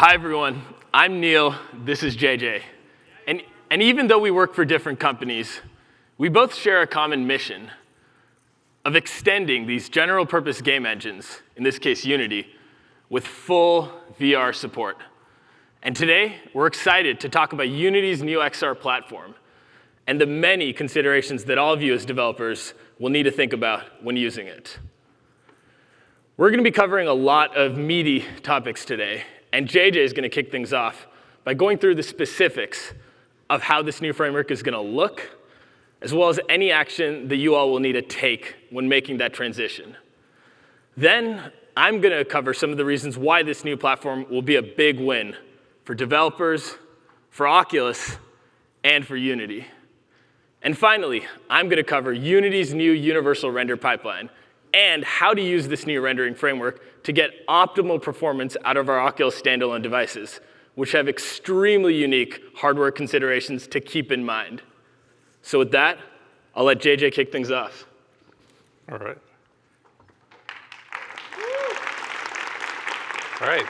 Hi, everyone. I'm Neil. This is JJ. And even though we work for different companies, we both share a common mission of extending these general-purpose game engines, in this case Unity, with full VR support. And today, we're excited to talk about Unity's new XR platform and the many considerations that all of you as developers will need to think about when using it. We're going to be covering a lot of meaty topics today, and JJ is going to kick things off by going through the specifics of how this new framework is going to look, as well as any action that you all will need to take when making that transition. Then I'm going to cover some of the reasons why this new platform will be a big win for developers, for Oculus, and for Unity. And finally, I'm going to cover Unity's new universal render pipeline and how to use this new rendering framework to get optimal performance out of our Oculus standalone devices, which have extremely unique hardware considerations to keep in mind. So with that, I'll let JJ kick things off. All right. All right.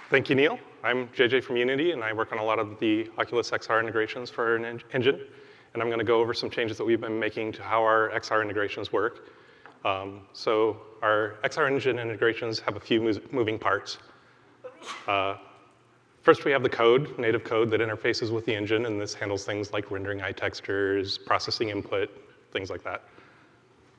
Thank you, Neil. I'm JJ from Unity, and I work on a lot of the Oculus XR integrations for our engine. And I'm going to go over some changes that we've been making to how our XR integrations work. So our XR engine integrations have a few moving parts. First, we have the code, native code, that interfaces with the engine, and this handles things like rendering eye textures, processing input, things like that.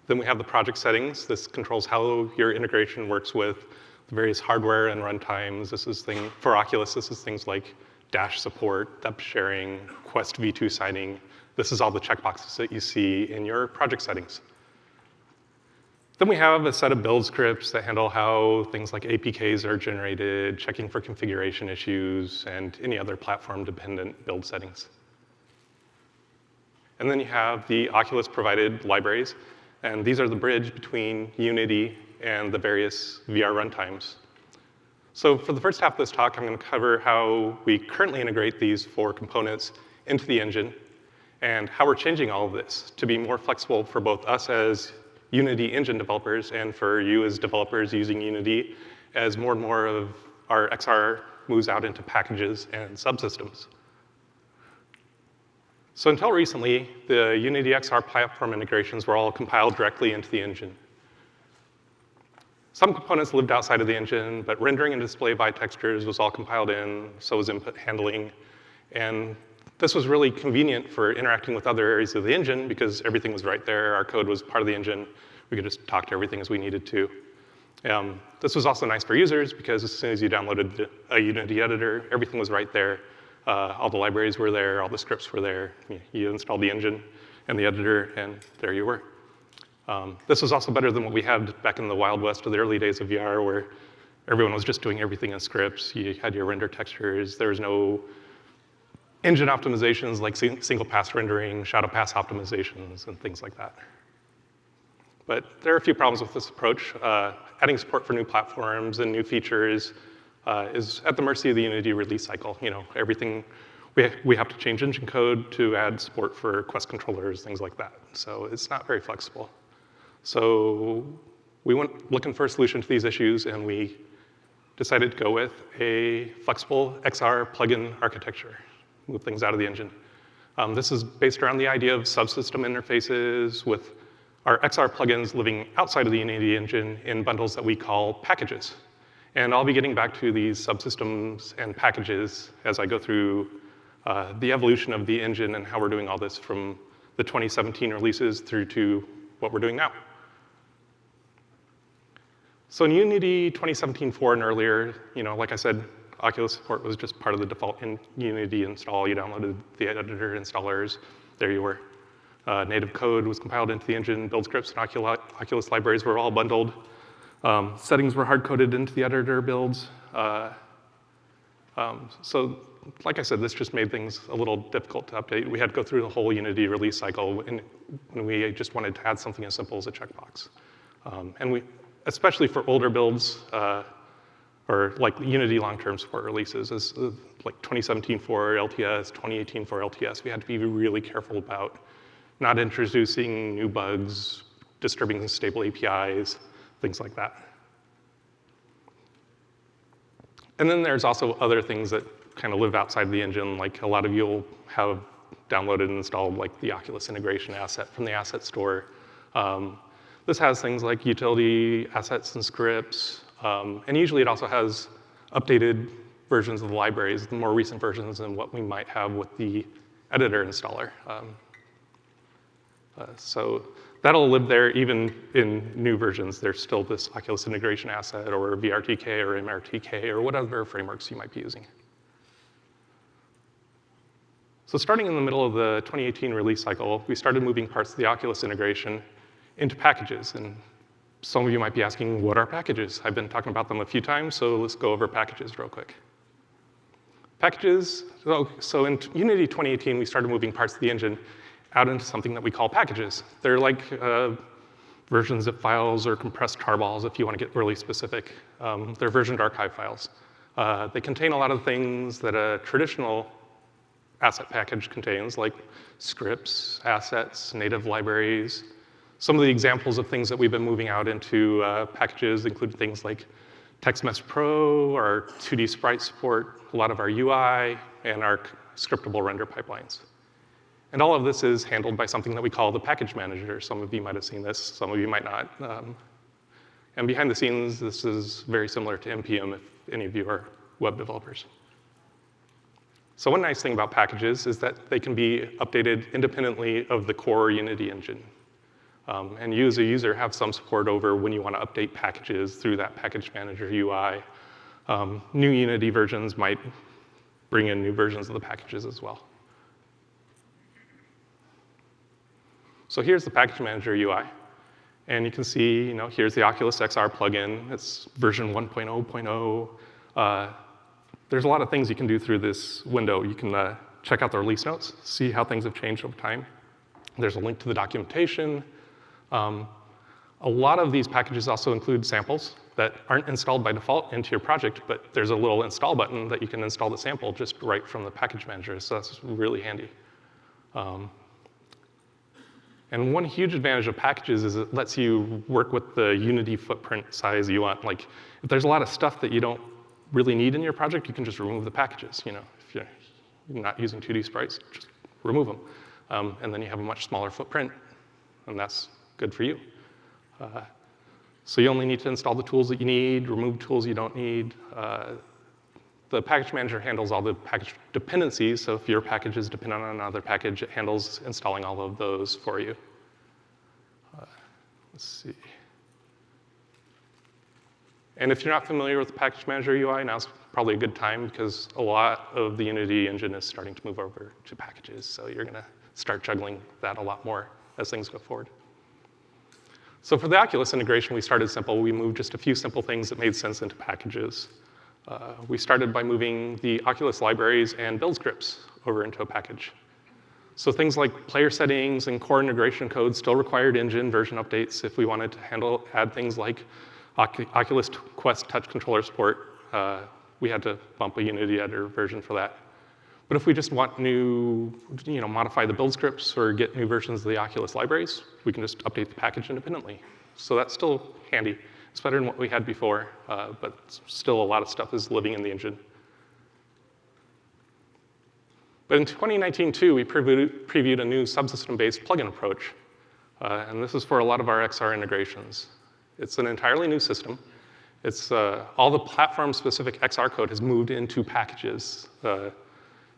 Then we have the project settings. This controls how your integration works with the various hardware and runtimes. For Oculus, this is things like dash support, depth sharing, Quest V2 signing. This is all the checkboxes that you see in your project settings. Then we have a set of build scripts that handle how things like APKs are generated, checking for configuration issues, and any other platform-dependent build settings. And then you have the Oculus-provided libraries, and these are the bridge between Unity and the various VR runtimes. So for the first half of this talk, I'm going to cover how we currently integrate these four components into the engine and how we're changing all of this to be more flexible for both us as Unity engine developers and for you as developers using Unity as more and more of our XR moves out into packages and subsystems. So until recently, the Unity XR platform integrations were all compiled directly into the engine. Some components lived outside of the engine, but rendering and display by textures was all compiled in, so was input handling. And this was really convenient for interacting with other areas of the engine because everything was right there. Our code was part of the engine. We could just talk to everything as we needed to. This was also nice for users because as soon as you downloaded a Unity editor, everything was right there. All the libraries were there, all the scripts were there. You installed the engine and the editor, and there you were. This was also better than what we had back in the Wild West of the early days of VR, where everyone was just doing everything in scripts. You had your render textures. There was no engine optimizations like single pass rendering, shadow pass optimizations, and things like that. But there are a few problems with this approach. Adding support for new platforms and new features is at the mercy of the Unity release cycle. Everything, we have to change engine code to add support for Quest controllers, things like that. So it's not very flexible. So we went looking for a solution to these issues, and we decided to go with a flexible XR plugin architecture. Move things out of the engine. This is based around the idea of subsystem interfaces with our XR plugins living outside of the Unity engine in bundles that we call packages. And I'll be getting back to these subsystems and packages as I go through the evolution of the engine and how we're doing all this from the 2017 releases through to what we're doing now. So in Unity 2017.4 and earlier, like I said, Oculus support was just part of the default in Unity install. You downloaded the editor installers. There you were. Native code was compiled into the engine. Build scripts and Oculus libraries were all bundled. Settings were hard-coded into the editor builds. So like I said, this just made things a little difficult to update. We had to go through the whole Unity release cycle, and we just wanted to add something as simple as a checkbox. And especially for older builds, or like Unity long-term support releases, like 2017 for LTS, 2018 for LTS, we had to be really careful about not introducing new bugs, disturbing stable APIs, things like that. And then there's also other things that kind of live outside the engine, like a lot of you will have downloaded and installed like the Oculus integration asset from the asset store. This has things like utility assets and scripts, and usually it also has updated versions of the libraries, the more recent versions than what we might have with the editor installer. So that'll live there even in new versions. There's still this Oculus integration asset or VRTK or MRTK or whatever frameworks you might be using. So starting in the middle of the 2018 release cycle, we started moving parts of the Oculus integration into packages. And some of you might be asking, what are packages? I've been talking about them a few times, so let's go over packages real quick. Packages, so in Unity 2018, we started moving parts of the engine out into something that we call packages. They're like version zip files or compressed tarballs, if you want to get really specific. They're versioned archive files. They contain a lot of things that a traditional asset package contains, like scripts, assets, native libraries. Some of the examples of things that we've been moving out into packages include things like TextMesh Pro, our 2D sprite support, a lot of our UI, and our scriptable render pipelines. And all of this is handled by something that we call the package manager. Some of you might have seen this, some of you might not. And behind the scenes, this is very similar to NPM if any of you are web developers. So one nice thing about packages is that they can be updated independently of the core Unity engine. And you as a user have some support over when you want to update packages through that package manager UI. New Unity versions might bring in new versions of the packages as well. So here's the package manager UI. And you can see, here's the Oculus XR plugin. It's version 1.0.0. There's a lot of things you can do through this window. You can check out the release notes, see how things have changed over time. There's a link to the documentation. A lot of these packages also include samples that aren't installed by default into your project, but there's a little install button that you can install the sample just right from the package manager, so that's really handy. And one huge advantage of packages is it lets you work with the Unity footprint size you want. Like, if there's a lot of stuff that you don't really need in your project, you can just remove the packages. If you're not using 2D sprites, just remove them. And then you have a much smaller footprint, and that's good for you. So you only need to install the tools that you need, remove tools you don't need. The package manager handles all the package dependencies, so if your package is dependent on another package, it handles installing all of those for you. Let's see. And if you're not familiar with the package manager UI, now's probably a good time because a lot of the Unity engine is starting to move over to packages, so you're going to start juggling that a lot more as things go forward. So for the Oculus integration, we started simple. We moved just a few simple things that made sense into packages. We started by moving the Oculus libraries and build scripts over into a package. So things like player settings and core integration code still required engine version updates if we wanted to add things like Oculus Quest touch controller support. We had to bump a Unity editor version for that. But if we just want new, modify the build scripts or get new versions of the Oculus libraries, we can just update the package independently. So that's still handy. It's better than what we had before, but still a lot of stuff is living in the engine. But in 2019, too, we previewed a new subsystem-based plugin approach. And this is for a lot of our XR integrations. It's an entirely new system. It's all the platform-specific XR code has moved into packages.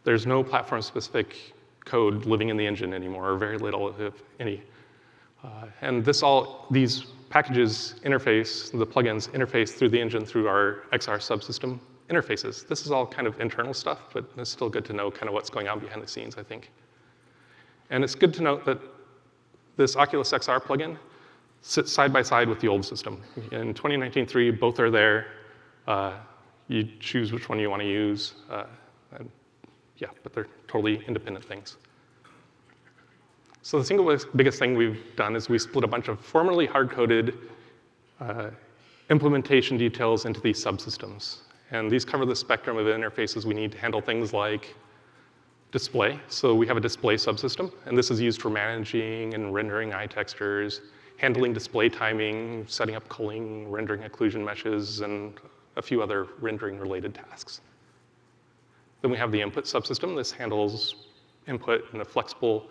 There's no platform-specific code living in the engine anymore, or very little, if any. And these packages interface, the plugins interface through the engine through our XR subsystem interfaces. This is all kind of internal stuff, but it's still good to know kind of what's going on behind the scenes, I think. And it's good to note that this Oculus XR plugin sits side by side with the old system. In 2019.3, both are there. You choose which one you want to use. And yeah, but they're totally independent things. So the single biggest thing we've done is we split a bunch of formerly hard-coded implementation details into these subsystems. And these cover the spectrum of interfaces we need to handle things like display. So we have a display subsystem, and this is used for managing and rendering eye textures, handling display timing, setting up culling, rendering occlusion meshes, and a few other rendering-related tasks. Then we have the input subsystem. This handles input in a flexible,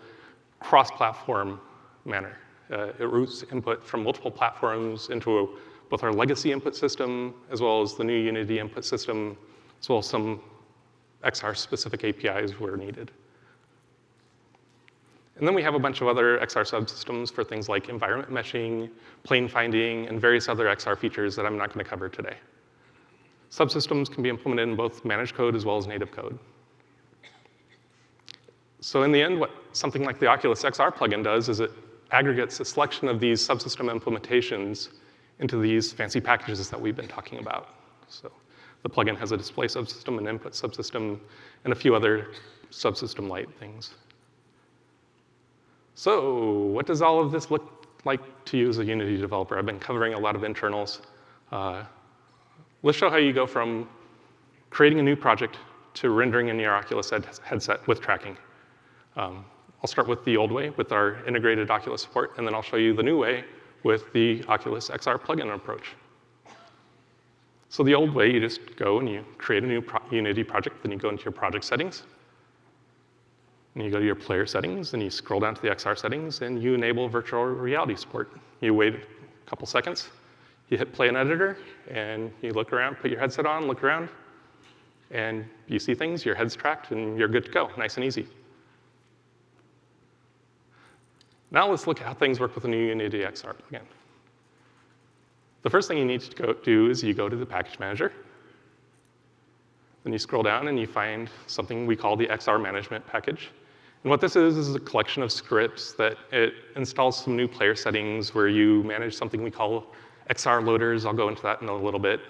cross-platform manner. It routes input from multiple platforms into both our legacy input system, as well as the new Unity input system, as well as some XR-specific APIs where needed. And then we have a bunch of other XR subsystems for things like environment meshing, plane finding, and various other XR features that I'm not going to cover today. Subsystems can be implemented in both managed code as well as native code. So in the end, what something like the Oculus XR plugin does is it aggregates a selection of these subsystem implementations into these fancy packages that we've been talking about. So the plugin has a display subsystem, an input subsystem, and a few other subsystem-light things. So what does all of this look like to you as a Unity developer? I've been covering a lot of internals. Let's show how you go from creating a new project to rendering in your Oculus headset with tracking. I'll start with the old way with our integrated Oculus support, and then I'll show you the new way with the Oculus XR plugin approach. So the old way, you just go and you create a new Unity project, then you go into your project settings, and you go to your player settings, and you scroll down to the XR settings, and you enable virtual reality support. You wait a couple seconds, you hit play in editor, and you look around, put your headset on, look around, and you see things, your head's tracked, and you're good to go, nice and easy. Now let's look at how things work with the new Unity XR plugin. The first thing you need to do is you go to the package manager. Then you scroll down and you find something we call the XR management package. And what this is a collection of scripts that it installs some new player settings where you manage something we call XR loaders. I'll go into that in a little bit.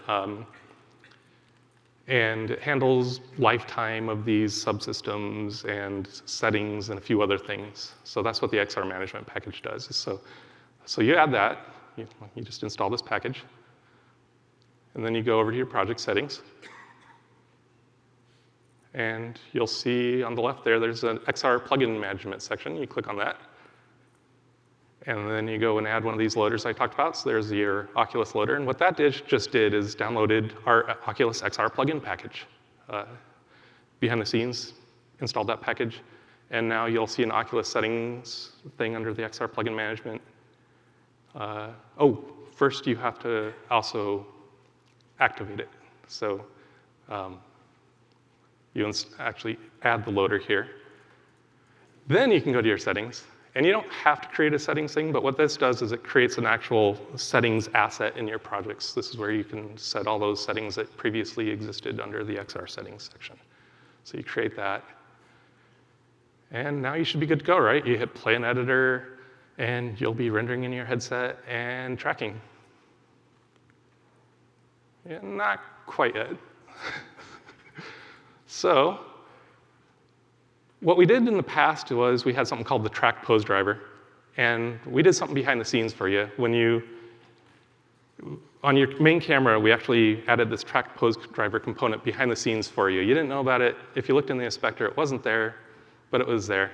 And it handles lifetime of these subsystems and settings and a few other things. So that's what the XR management package does. So you add that. You just install this package. And then you go over to your project settings. And you'll see on the left there, there's an XR plugin management section. You click on that. And then you go and add one of these loaders I talked about. So there's your Oculus loader. And what that just did is downloaded our Oculus XR plugin package. Behind the scenes, installed that package. And now you'll see an Oculus settings thing under the XR plugin management. First you have to also activate it. So you actually add the loader here. Then you can go to your settings. And you don't have to create a settings thing, but what this does is it creates an actual settings asset in your projects. This is where you can set all those settings that previously existed under the XR settings section. So you create that. And now you should be good to go, right? You hit play in editor, and you'll be rendering in your headset and tracking. Yeah, not quite yet. So what we did in the past was we had something called the track pose driver. And we did something behind the scenes for you. On your main camera, we actually added this track pose driver component behind the scenes for you. You didn't know about it. If you looked in the inspector, it wasn't there, but it was there.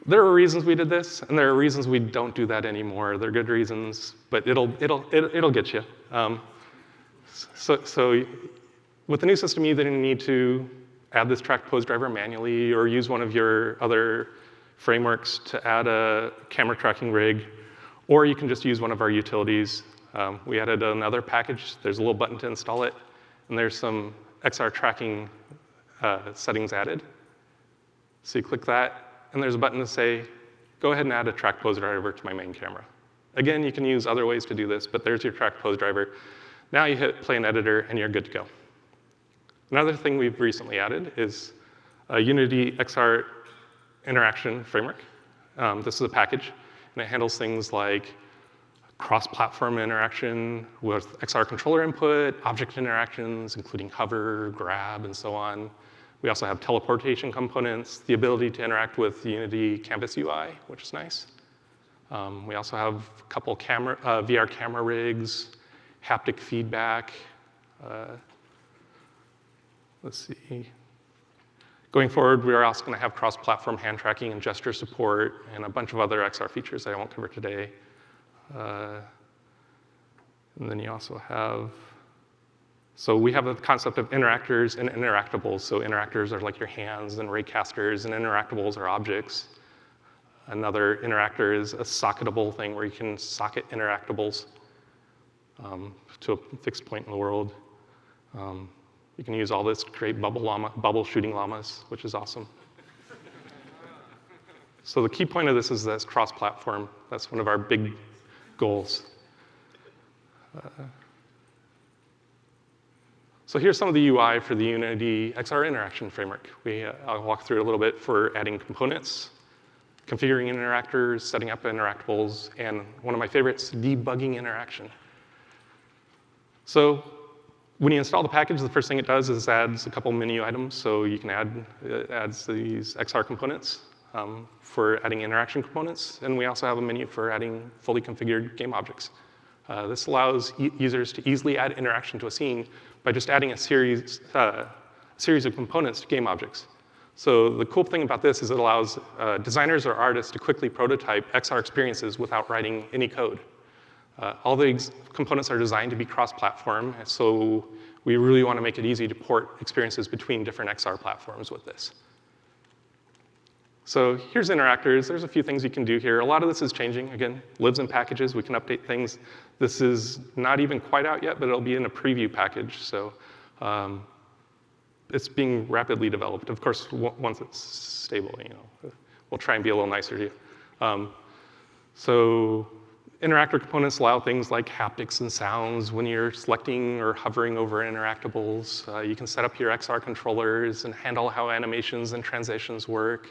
There are reasons we did this, and there are reasons we don't do that anymore. They're good reasons, but it'll get you. So with the new system, you either need to add this track pose driver manually or use one of your other frameworks to add a camera tracking rig, or you can just use one of our utilities. We added another package. There's a little button to install it, and there's some XR tracking settings added. So you click that, and there's a button to say, go ahead and add a track pose driver to my main camera. Again, you can use other ways to do this, but there's your track pose driver. Now you hit play in editor, and you're good to go. Another thing we've recently added is a Unity XR interaction framework. This is a package, and it handles things like cross-platform interaction with XR controller input, object interactions, including hover, grab, and so on. We also have teleportation components, the ability to interact with the Unity Canvas UI, which is nice. We also have a couple VR camera rigs, haptic feedback. Let's see. Going forward, we are also going to have cross-platform hand tracking and gesture support and a bunch of other XR features that I won't cover today. And then you also have, so we have the concept of interactors and interactables. So interactors are like your hands and raycasters, and interactables are objects. Another interactor is a socketable thing where you can socket interactables to a fixed point in the world. You can use all this to create bubble shooting llamas, which is awesome. So the key point of this is that it's cross-platform. That's one of our big goals. So here's some of the UI for the Unity XR interaction framework. I'll walk through it a little bit for adding components, configuring interactors, setting up interactables, and one of my favorites, debugging interaction. So when you install the package, the first thing it does is adds a couple menu items. So you can it adds these XR components for adding interaction components. And we also have a menu for adding fully configured game objects. This allows users to easily add interaction to a scene by just adding a series of components to game objects. So the cool thing about this is it allows designers or artists to quickly prototype XR experiences without writing any code. All the components are designed to be cross-platform, so we really want to make it easy to port experiences between different XR platforms with this. So here's interactors. There's a few things you can do here. A lot of this is changing. Again, lives in packages. We can update things. This is not even quite out yet, but it'll be in a preview package. So it's being rapidly developed. Of course, once it's stable, we'll try and be a little nicer to you. So interactor components allow things like haptics and sounds when you're selecting or hovering over interactables. You can set up your XR controllers and handle how animations and transitions work.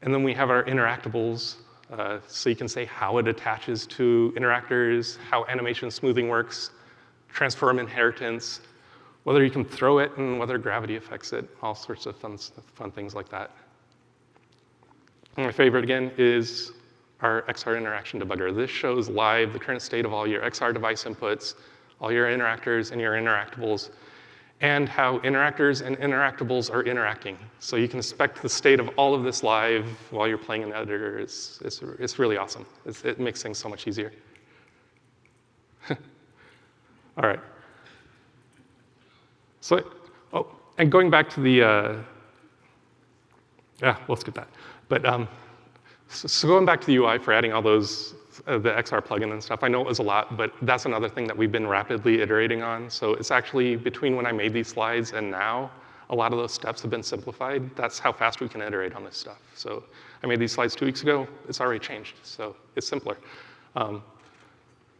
And then we have our interactables, so you can say how it attaches to interactors, how animation smoothing works, transform inheritance, whether you can throw it and whether gravity affects it, all sorts of fun things like that. And my favorite, again, is our XR interaction debugger. This shows live the current state of all your XR device inputs, all your interactors and your interactables, and how interactors and interactables are interacting. So you can inspect the state of all of this live while you're playing in the editor. It's really awesome. It makes things so much easier. All right. So, and going back to the, we'll skip that. But so going back to the UI for adding all those, the XR plugin and stuff, I know it was a lot, but that's another thing that we've been rapidly iterating on. So it's actually between when I made these slides and now, a lot of those steps have been simplified. That's how fast we can iterate on this stuff. So I made these slides 2 weeks ago. It's already changed, so it's simpler.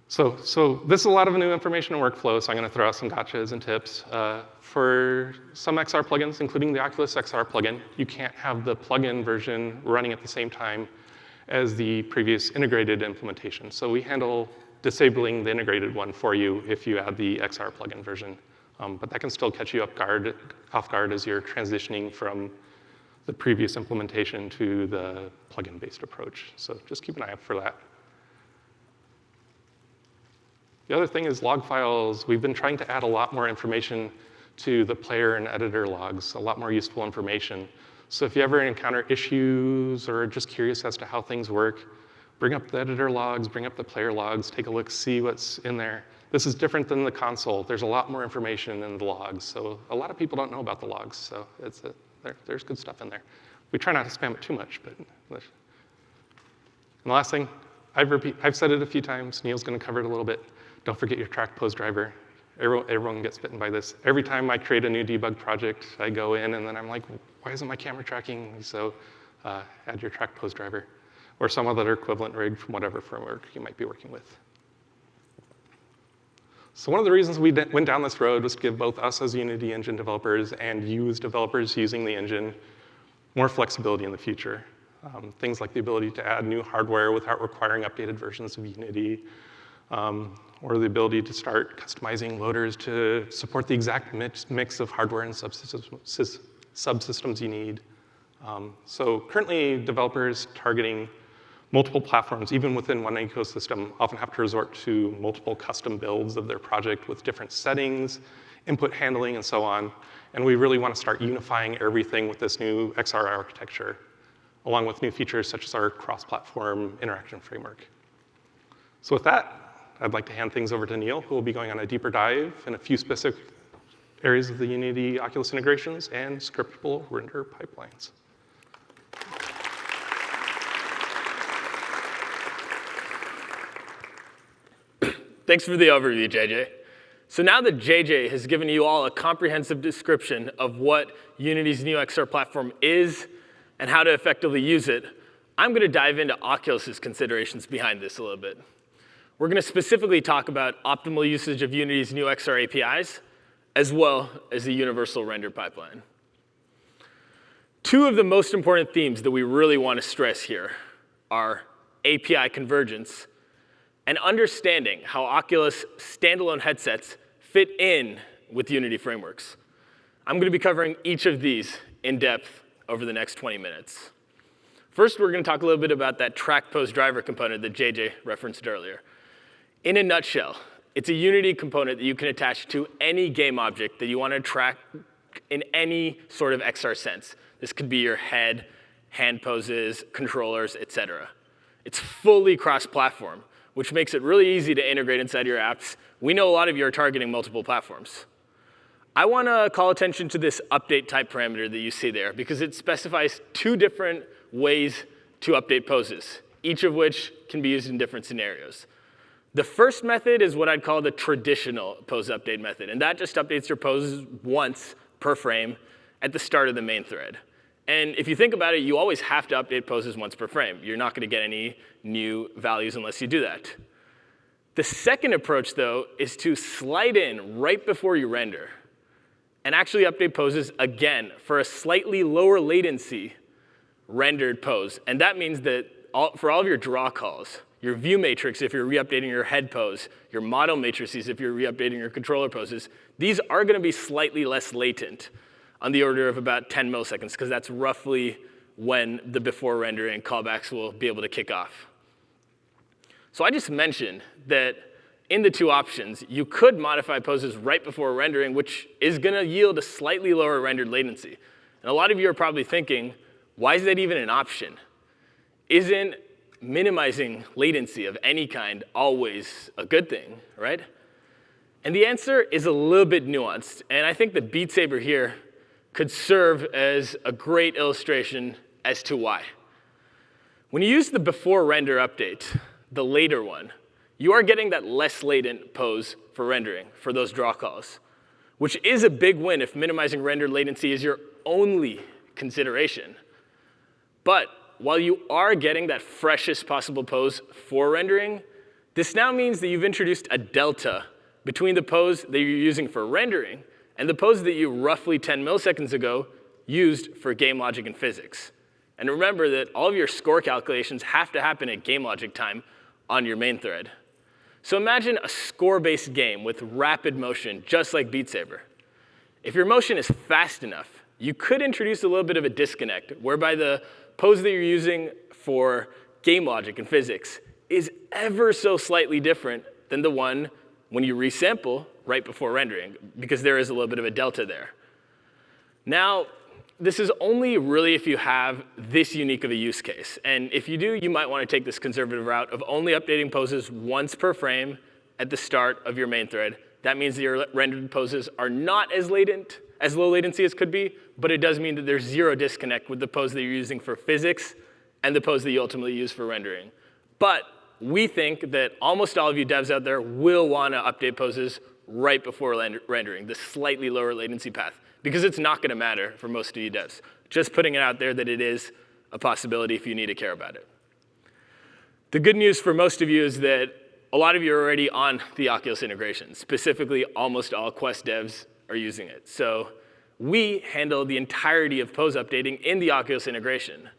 So this is a lot of new information and workflow, so I'm going to throw out some gotchas and tips. For some XR plugins, including the Oculus XR plugin, you can't have the plugin version running at the same time as the previous integrated implementation. So we handle disabling the integrated one for you if you add the XR plugin version. But that can still catch you off guard as you're transitioning from the previous implementation to the plugin-based approach. So just keep an eye out for that. The other thing is log files. We've been trying to add a lot more information to the player and editor logs, a lot more useful information. So if you ever encounter issues or are just curious as to how things work, bring up the editor logs, bring up the player logs, take a look, see what's in there. This is different than the console. There's a lot more information in the logs. So a lot of people don't know about the logs. So there's good stuff in there. We try not to spam it too much. And the last thing, I've said it a few times. Neil's going to cover it a little bit. Don't forget your track pose driver. Everyone gets bitten by this. Every time I create a new debug project, I go in and then I'm like, why isn't my camera tracking? So add your track pose driver or some other equivalent rig from whatever framework you might be working with. So one of the reasons we went down this road was to give both us as Unity engine developers and you as developers using the engine more flexibility in the future. Things like the ability to add new hardware without requiring updated versions of Unity, or the ability to start customizing loaders to support the exact mix of hardware and subsystems you need. So currently, developers targeting multiple platforms, even within one ecosystem, often have to resort to multiple custom builds of their project with different settings, input handling, and so on. And we really want to start unifying everything with this new XR architecture, along with new features such as our cross-platform interaction framework. So with that, I'd like to hand things over to Neil, who will be going on a deeper dive in a few specific areas of the Unity Oculus integrations and scriptable render pipelines. Thanks for the overview, JJ. So now that JJ has given you all a comprehensive description of what Unity's new XR platform is and how to effectively use it, I'm going to dive into Oculus's considerations behind this a little bit. We're going to specifically talk about optimal usage of Unity's new XR APIs, as well as the universal render pipeline. Two of the most important themes that we really want to stress here are API convergence and understanding how Oculus standalone headsets fit in with Unity frameworks. I'm going to be covering each of these in depth over the next 20 minutes. First, we're going to talk a little bit about that track pose driver component that JJ referenced earlier. In a nutshell, it's a Unity component that you can attach to any game object that you want to track in any sort of XR sense. This could be your head, hand poses, controllers, etc. It's fully cross-platform, which makes it really easy to integrate inside your apps. We know a lot of you are targeting multiple platforms. I want to call attention to this update type parameter that you see there, because it specifies two different ways to update poses, each of which can be used in different scenarios. The first method is what I'd call the traditional pose update method, and that just updates your poses once per frame at the start of the main thread. And if you think about it, you always have to update poses once per frame. You're not going to get any new values unless you do that. The second approach, though, is to slide in right before you render and actually update poses again for a slightly lower latency rendered pose. And that means that for all of your draw calls, your view matrix if you're re-updating your head pose, your model matrices if you're re-updating your controller poses, these are going to be slightly less latent, on the order of about 10 milliseconds, because that's roughly when the before rendering callbacks will be able to kick off. So I just mentioned that in the two options, you could modify poses right before rendering, which is going to yield a slightly lower rendered latency. And a lot of you are probably thinking, why is that even an option? Isn't minimizing latency of any kind always a good thing, right? And the answer is a little bit nuanced. And I think that Beat Saber here could serve as a great illustration as to why. When you use the before render update, the later one, you are getting that less latent pose for rendering for those draw calls, which is a big win if minimizing render latency is your only consideration. But while you are getting that freshest possible pose for rendering, this now means that you've introduced a delta between the pose that you're using for rendering and the pose that you roughly 10 milliseconds ago used for game logic and physics. And remember that all of your score calculations have to happen at game logic time on your main thread. So imagine a score-based game with rapid motion, just like Beat Saber. If your motion is fast enough, you could introduce a little bit of a disconnect, whereby the pose that you're using for game logic and physics is ever so slightly different than the one when you resample right before rendering, because there is a little bit of a delta there. Now, this is only really if you have this unique of a use case. And if you do, you might want to take this conservative route of only updating poses once per frame at the start of your main thread. That means that your rendered poses are not as low latency as could be, but it does mean that there's zero disconnect with the pose that you're using for physics and the pose that you ultimately use for rendering. But we think that almost all of you devs out there will want to update poses right before rendering, the slightly lower latency path, because it's not going to matter for most of you devs. Just putting it out there that it is a possibility if you need to care about it. The good news for most of you is that a lot of you are already on the Oculus integration. Specifically, almost all Quest devs are using it. So we handle the entirety of pose updating in the Oculus integration.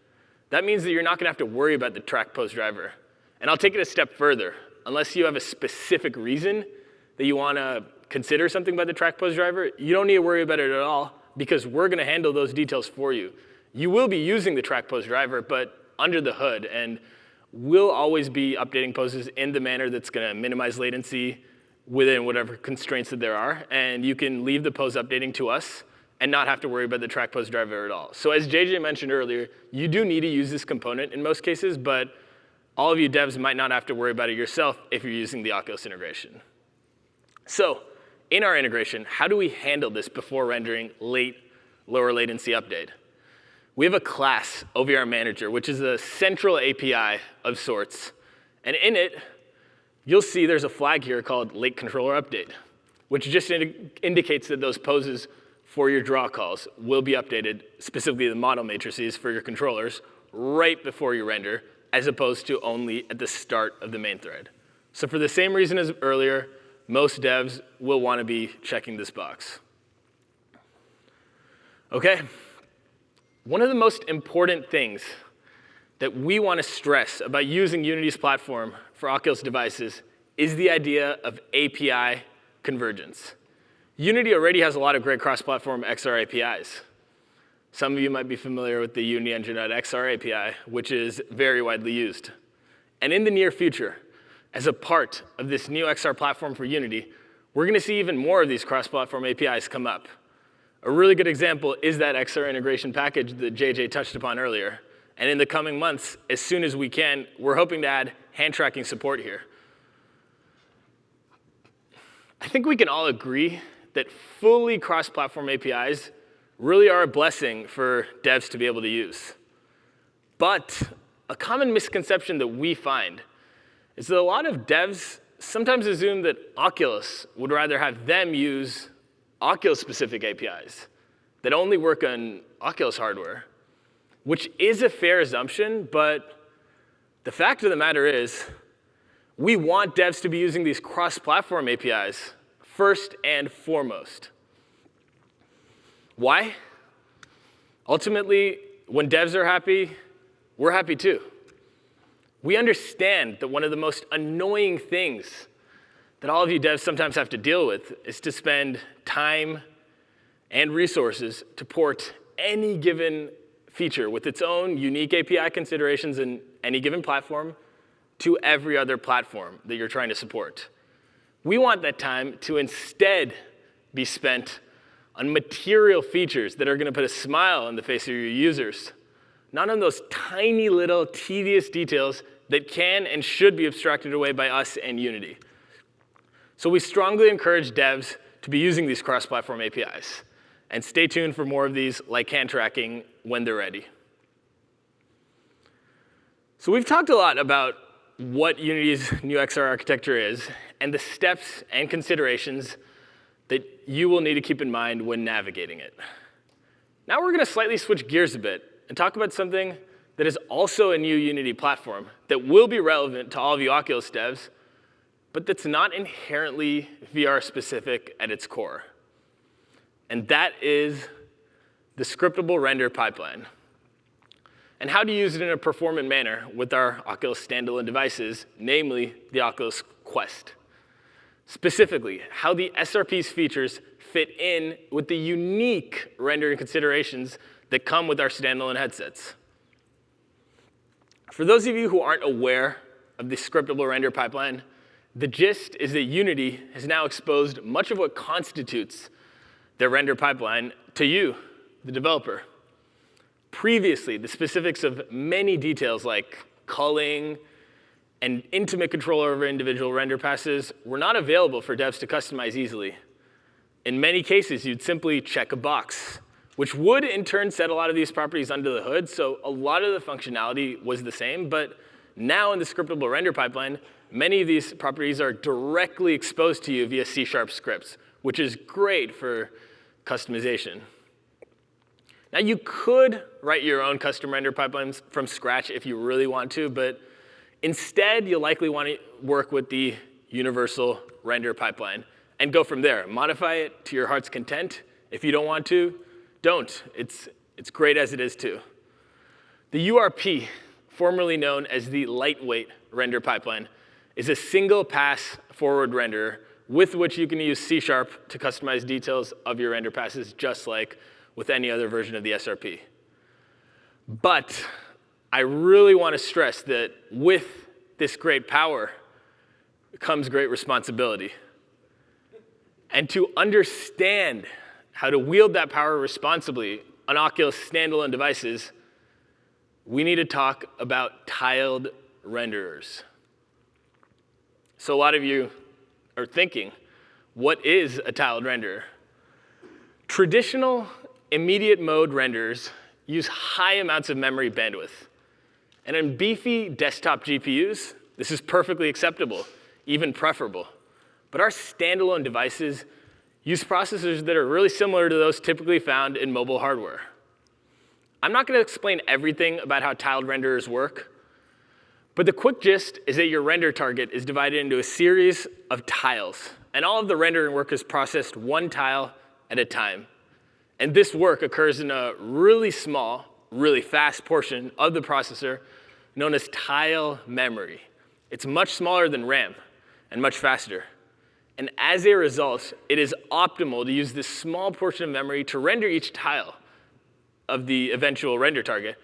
That means that you're not going to have to worry about the track pose driver. And I'll take it a step further. Unless you have a specific reason that you want to consider something about the track pose driver, you don't need to worry about it at all, because we're going to handle those details for you. You will be using the track pose driver, but under the hood, and we'll always be updating poses in the manner that's going to minimize latency within whatever constraints that there are. And you can leave the pose updating to us and not have to worry about the track pose driver at all. So as JJ mentioned earlier, you do need to use this component in most cases, but all of you devs might not have to worry about it yourself if you're using the Oculus integration. So in our integration, how do we handle this before rendering lower latency update? We have a class, OVR Manager, which is a central API of sorts. And in it, you'll see there's a flag here called late controller update, which just indicates that those poses for your draw calls will be updated, specifically the model matrices for your controllers, right before you render, as opposed to only at the start of the main thread. So for the same reason as earlier, most devs will want to be checking this box. OK, one of the most important things that we want to stress about using Unity's platform for Oculus devices is the idea of API convergence. Unity already has a lot of great cross-platform XR APIs. Some of you might be familiar with the Unity Engine.xr API, which is very widely used. And in the near future, as a part of this new XR platform for Unity, we're going to see even more of these cross-platform APIs come up. A really good example is that XR integration package that JJ touched upon earlier. And in the coming months, as soon as we can, we're hoping to add hand tracking support here. I think we can all agree that fully cross-platform APIs really are a blessing for devs to be able to use. But a common misconception that we find is that a lot of devs sometimes assume that Oculus would rather have them use Oculus-specific APIs that only work on Oculus hardware, which is a fair assumption, but the fact of the matter is we want devs to be using these cross-platform APIs first and foremost. Why? Ultimately, when devs are happy, we're happy too. We understand that one of the most annoying things that all of you devs sometimes have to deal with is to spend time and resources to port any given feature with its own unique API considerations in any given platform to every other platform that you're trying to support. We want that time to instead be spent on material features that are going to put a smile on the face of your users, not on those tiny little tedious details that can and should be abstracted away by us and Unity. So we strongly encourage devs to be using these cross-platform APIs. And stay tuned for more of these, like hand tracking, when they're ready. So we've talked a lot about what Unity's new XR architecture is and the steps and considerations that you will need to keep in mind when navigating it. Now we're going to slightly switch gears a bit and talk about something that is also a new Unity platform that will be relevant to all of you Oculus devs, but that's not inherently VR-specific at its core. And that is the scriptable render pipeline, and how to use it in a performant manner with our Oculus standalone devices, namely the Oculus Quest. Specifically, how the SRP's features fit in with the unique rendering considerations that come with our standalone headsets. For those of you who aren't aware of the scriptable render pipeline, the gist is that Unity has now exposed much of what constitutes their render pipeline to you, the developer. Previously, the specifics of many details like culling and intimate control over individual render passes were not available for devs to customize easily. In many cases, you'd simply check a box, which would in turn set a lot of these properties under the hood, so a lot of the functionality was the same, but now in the scriptable render pipeline, many of these properties are directly exposed to you via C# scripts, which is great for customization. Now, you could write your own custom render pipelines from scratch if you really want to, but instead, you'll likely want to work with the universal render pipeline and go from there. Modify it to your heart's content. If you don't want to, don't. It's great as it is, too. The URP, formerly known as the lightweight render pipeline, is a single-pass forward renderer with which you can use C# to customize details of your render passes, just like with any other version of the SRP. But I really want to stress that with this great power comes great responsibility. And to understand how to wield that power responsibly on Oculus standalone devices, we need to talk about tiled renderers. So a lot of you are thinking, what is a tiled renderer? Traditional immediate mode renderers use high amounts of memory bandwidth. And on beefy desktop GPUs, this is perfectly acceptable, even preferable. But our standalone devices use processors that are really similar to those typically found in mobile hardware. I'm not going to explain everything about how tiled renderers work, but the quick gist is that your render target is divided into a series of tiles, and all of the rendering work is processed one tile at a time. And this work occurs in a really small, really fast portion of the processor known as tile memory. It's much smaller than RAM and much faster. And as a result, it is optimal to use this small portion of memory to render each tile of the eventual render target.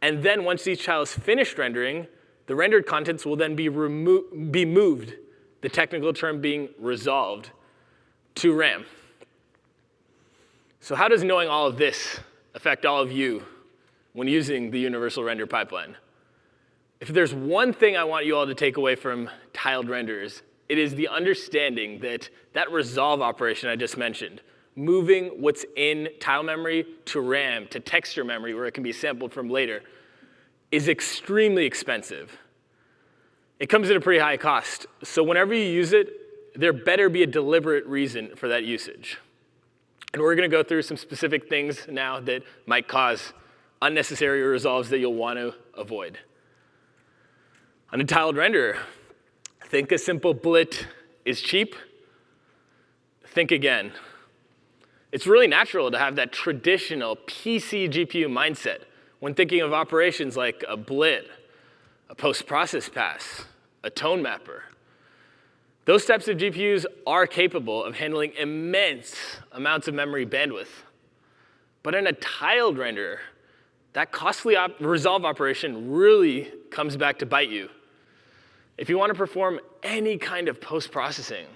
And then once each tile is finished rendering, the rendered contents will then be moved, the technical term being resolved, to RAM. So how does knowing all of this affect all of you when using the universal render pipeline? If there's one thing I want you all to take away from tiled renderers, it is the understanding that that resolve operation I just mentioned, moving what's in tile memory to RAM, to texture memory where it can be sampled from later, is extremely expensive. It comes at a pretty high cost. So whenever you use it, there better be a deliberate reason for that usage. And we're going to go through some specific things now that might cause unnecessary resolves that you'll want to avoid. On a tiled renderer, think a simple blit is cheap. Think again. It's really natural to have that traditional PC GPU mindset when thinking of operations like a blit, a post-process pass, a tone mapper. Those types of GPUs are capable of handling immense amounts of memory bandwidth. But in a tiled renderer, that costly resolve operation really comes back to bite you. If you want to perform any kind of post-processing,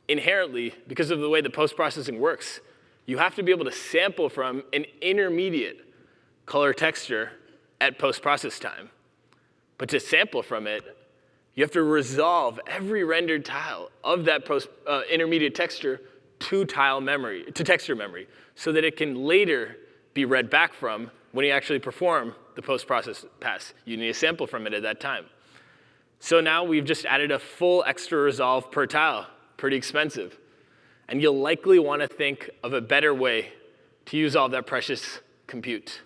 inherently, because of the way the post-processing works, you have to be able to sample from an intermediate color texture at post-process time. But to sample from it, you have to resolve every rendered tile of that intermediate texture to texture memory, so that it can later be read back from when you actually perform the post-process pass. You need a sample from it at that time. So now we've just added a full extra resolve per tile, pretty expensive. And you'll likely want to think of a better way to use all that precious compute.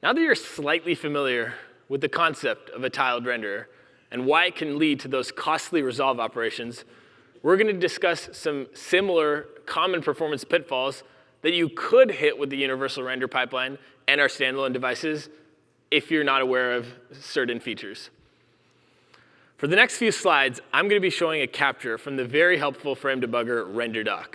Now that you're slightly familiar with the concept of a tiled renderer and why it can lead to those costly resolve operations, we're going to discuss some similar common performance pitfalls that you could hit with the universal render pipeline and our standalone devices if you're not aware of certain features. For the next few slides, I'm going to be showing a capture from the very helpful frame debugger RenderDoc.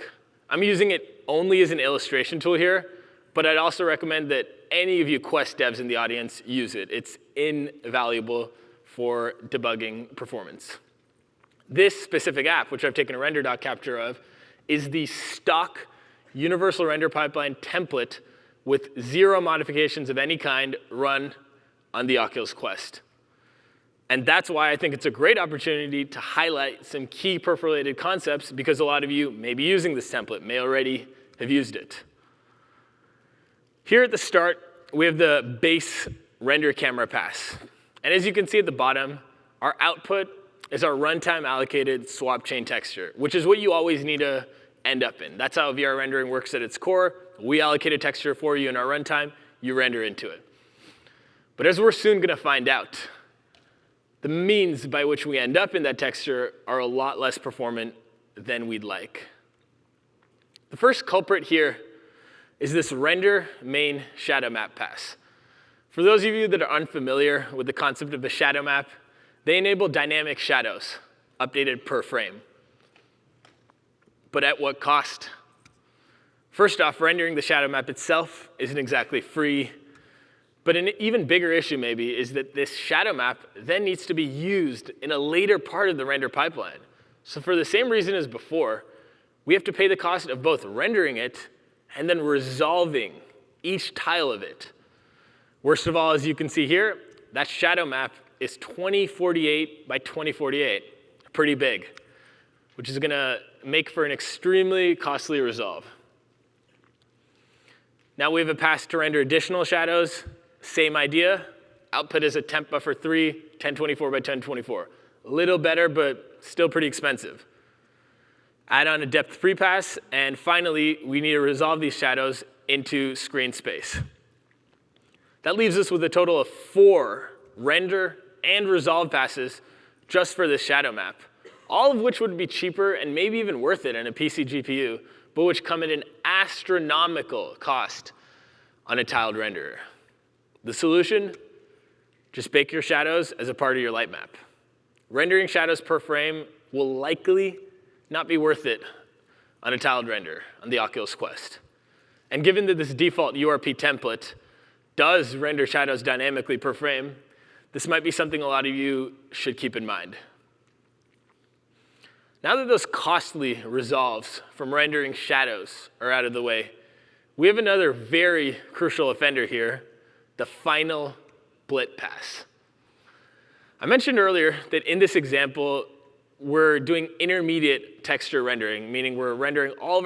I'm using it only as an illustration tool here, but I'd also recommend that any of you Quest devs in the audience use it. It's invaluable for debugging performance. This specific app, which I've taken a RenderDoc capture of, is the stock universal render pipeline template with 0 modifications of any kind run on the Oculus Quest. And that's why I think it's a great opportunity to highlight some key perf-related concepts, because a lot of you may be using this template, may already have used it. Here at the start, we have the base render camera pass. And as you can see at the bottom, our output is our runtime allocated swap chain texture, which is what you always need to end up in. That's how VR rendering works at its core. We allocate a texture for you in our runtime, you render into it. But as we're soon going to find out, the means by which we end up in that texture are a lot less performant than we'd like. The first culprit here is this render main shadow map pass. For those of you that are unfamiliar with the concept of a shadow map, they enable dynamic shadows, updated per frame. But at what cost? First off, rendering the shadow map itself isn't exactly free. But an even bigger issue, maybe, is that this shadow map then needs to be used in a later part of the render pipeline. So for the same reason as before, we have to pay the cost of both rendering it and then resolving each tile of it. Worst of all, as you can see here, that shadow map is 2048 by 2048, pretty big, which is going to make for an extremely costly resolve. Now we have a pass to render additional shadows. Same idea. Output is a temp buffer 3, 1024 by 1024. A little better, but still pretty expensive. Add on a depth prepass, and finally, we need to resolve these shadows into screen space. That leaves us with a total of 4 render and resolve passes just for this shadow map, all of which would be cheaper and maybe even worth it in a PC GPU, but which come at an astronomical cost on a tiled renderer. The solution? Just bake your shadows as a part of your light map. Rendering shadows per frame will likely not be worth it on a tiled render on the Oculus Quest. And given that this default URP template does render shadows dynamically per frame, this might be something a lot of you should keep in mind. Now that those costly resolves from rendering shadows are out of the way, we have another very crucial offender here, the final blit pass. I mentioned earlier that in this example, we're doing intermediate texture rendering, meaning we're rendering all of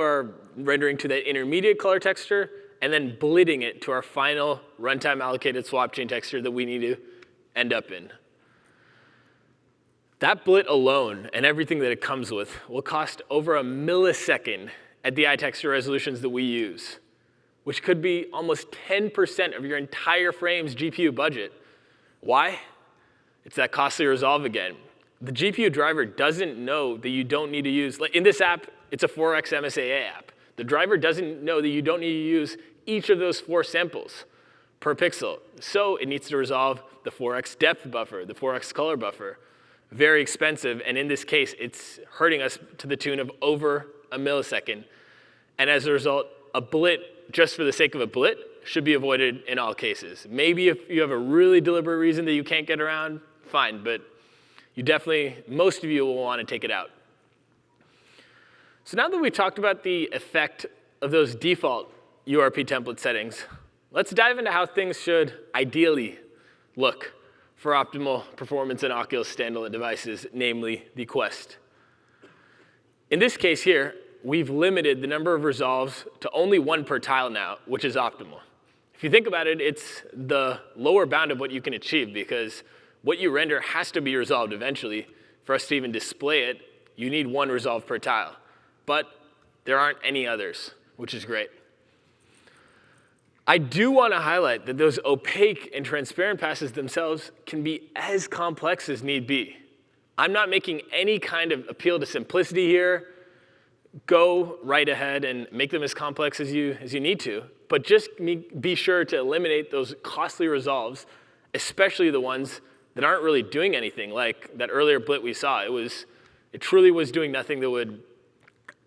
our rendering to that intermediate color texture and then blitting it to our final runtime allocated swap chain texture that we need to end up in. That blit alone and everything that it comes with will cost over a millisecond at the iTexture resolutions that we use, which could be almost 10% of your entire frame's GPU budget. Why? It's that costly resolve again. The GPU driver doesn't know that you don't need to use, like in this app, it's a 4x MSAA app. The driver doesn't know that you don't need to use each of those 4 samples per pixel. So it needs to resolve the 4x depth buffer, the 4x color buffer. Very expensive, and in this case, it's hurting us to the tune of over a millisecond. And as a result, a blit, just for the sake of a blit, should be avoided in all cases. Maybe if you have a really deliberate reason that you can't get around, fine, but most of you will want to take it out. So now that we've talked about the effect of those default URP template settings, let's dive into how things should ideally look for optimal performance in Oculus standalone devices, namely the Quest. In this case here, we've limited the number of resolves to only 1 per tile now, which is optimal. If you think about it, it's the lower bound of what you can achieve because what you render has to be resolved eventually. For us to even display it, you need 1 resolve per tile. But there aren't any others, which is great. I do want to highlight that those opaque and transparent passes themselves can be as complex as need be. I'm not making any kind of appeal to simplicity here. Go right ahead and make them as complex as you need to. But just be sure to eliminate those costly resolves, especially the ones that aren't really doing anything, like that earlier blit we saw. It truly was doing nothing that would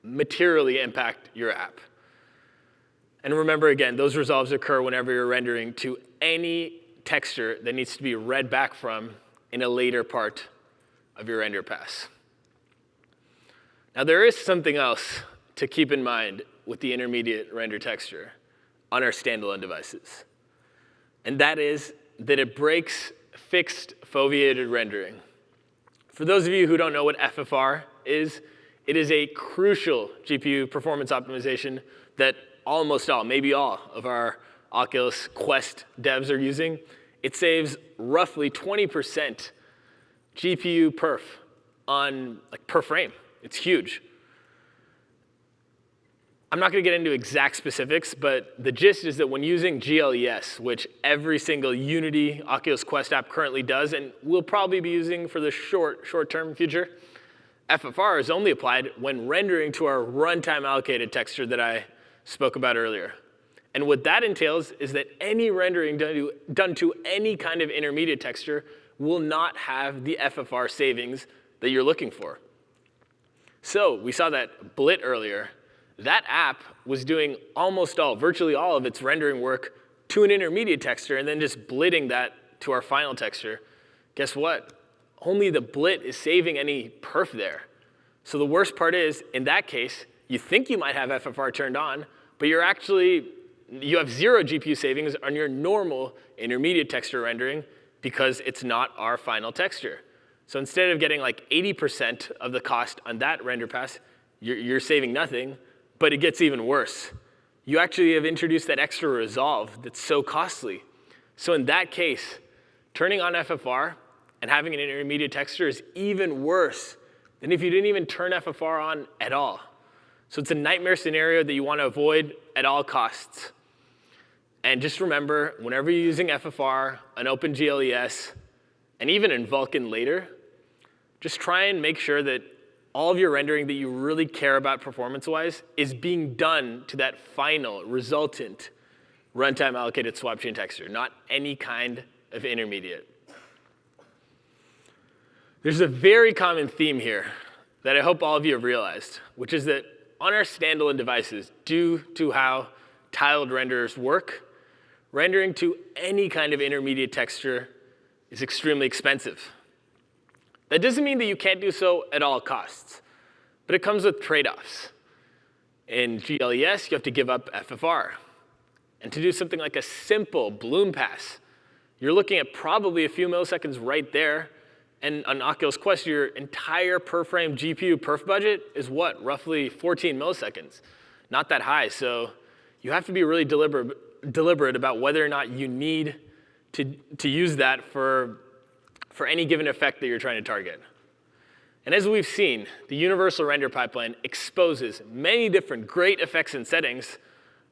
materially impact your app. And remember, again, those resolves occur whenever you're rendering to any texture that needs to be read back from in a later part of your render pass. Now, there is something else to keep in mind with the intermediate render texture on our standalone devices. And that is that it breaks fixed foveated rendering. For those of you who don't know what FFR is, it is a crucial GPU performance optimization that almost all, maybe all, of our Oculus Quest devs are using. It saves roughly 20% GPU perf per frame. It's huge. I'm not going to get into exact specifics, but the gist is that when using GLES, which every single Unity Oculus Quest app currently does, and we'll probably be using for the short-term future, FFR is only applied when rendering to our runtime allocated texture that I spoke about earlier. And what that entails is that any rendering done to any kind of intermediate texture will not have the FFR savings that you're looking for. So we saw that blit earlier. That app was doing virtually all of its rendering work to an intermediate texture and then just blitting that to our final texture. Guess what? Only the blit is saving any perf there. So the worst part is, in that case, you think you might have FFR turned on, but you have 0 GPU savings on your normal intermediate texture rendering because it's not our final texture. So instead of getting like 80% of the cost on that render pass, you're saving nothing, but it gets even worse. You actually have introduced that extra resolve that's so costly. So in that case, turning on FFR and having an intermediate texture is even worse than if you didn't even turn FFR on at all. So it's a nightmare scenario that you want to avoid at all costs. And just remember, whenever you're using FFR, an OpenGLES, and even in Vulkan later, just try and make sure that all of your rendering that you really care about performance-wise is being done to that final resultant runtime allocated swap chain texture, not any kind of intermediate. There's a very common theme here that I hope all of you have realized, which is that on our standalone devices, due to how tiled renderers work, rendering to any kind of intermediate texture is extremely expensive. That doesn't mean that you can't do so at all costs, but it comes with trade-offs. In GLES, you have to give up FFR. And to do something like a simple bloom pass, you're looking at probably a few milliseconds right there. And on Oculus Quest, your entire per-frame GPU perf budget is what? Roughly 14 milliseconds. Not that high, so you have to be really deliberate about whether or not you need to use that for any given effect that you're trying to target. And as we've seen, the universal render pipeline exposes many different great effects and settings,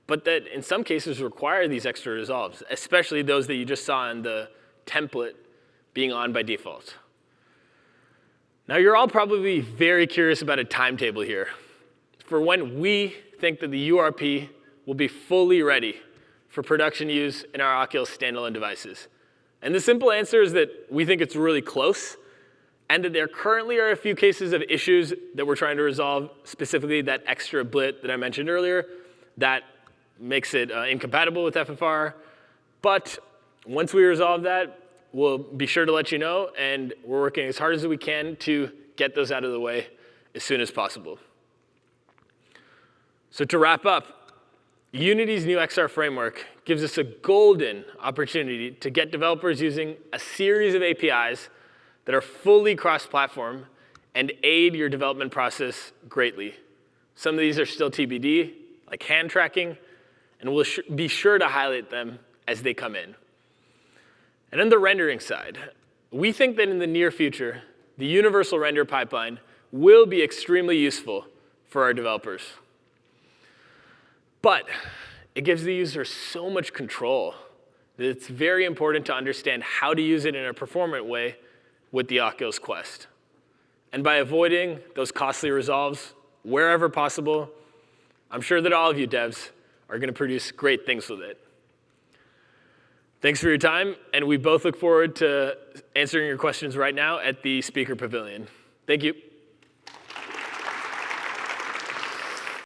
but that in some cases require these extra resolves, especially those that you just saw in the template being on by default. Now, you're all probably very curious about a timetable here for when we think that the URP will be fully ready for production use in our Oculus standalone devices. And the simple answer is that we think it's really close, and that there currently are a few cases of issues that we're trying to resolve, specifically that extra blit that I mentioned earlier that makes it incompatible with FFR. But once we resolve that, we'll be sure to let you know, and we're working as hard as we can to get those out of the way as soon as possible. So to wrap up, Unity's new XR framework gives us a golden opportunity to get developers using a series of APIs that are fully cross-platform and aid your development process greatly. Some of these are still TBD, like hand tracking, and we'll be sure to highlight them as they come in. And on the rendering side, we think that in the near future, the universal render pipeline will be extremely useful for our developers. But it gives the user so much control that it's very important to understand how to use it in a performant way with the Oculus Quest. And by avoiding those costly resolves wherever possible, I'm sure that all of you devs are going to produce great things with it. Thanks for your time, and we both look forward to answering your questions right now at the speaker pavilion. Thank you.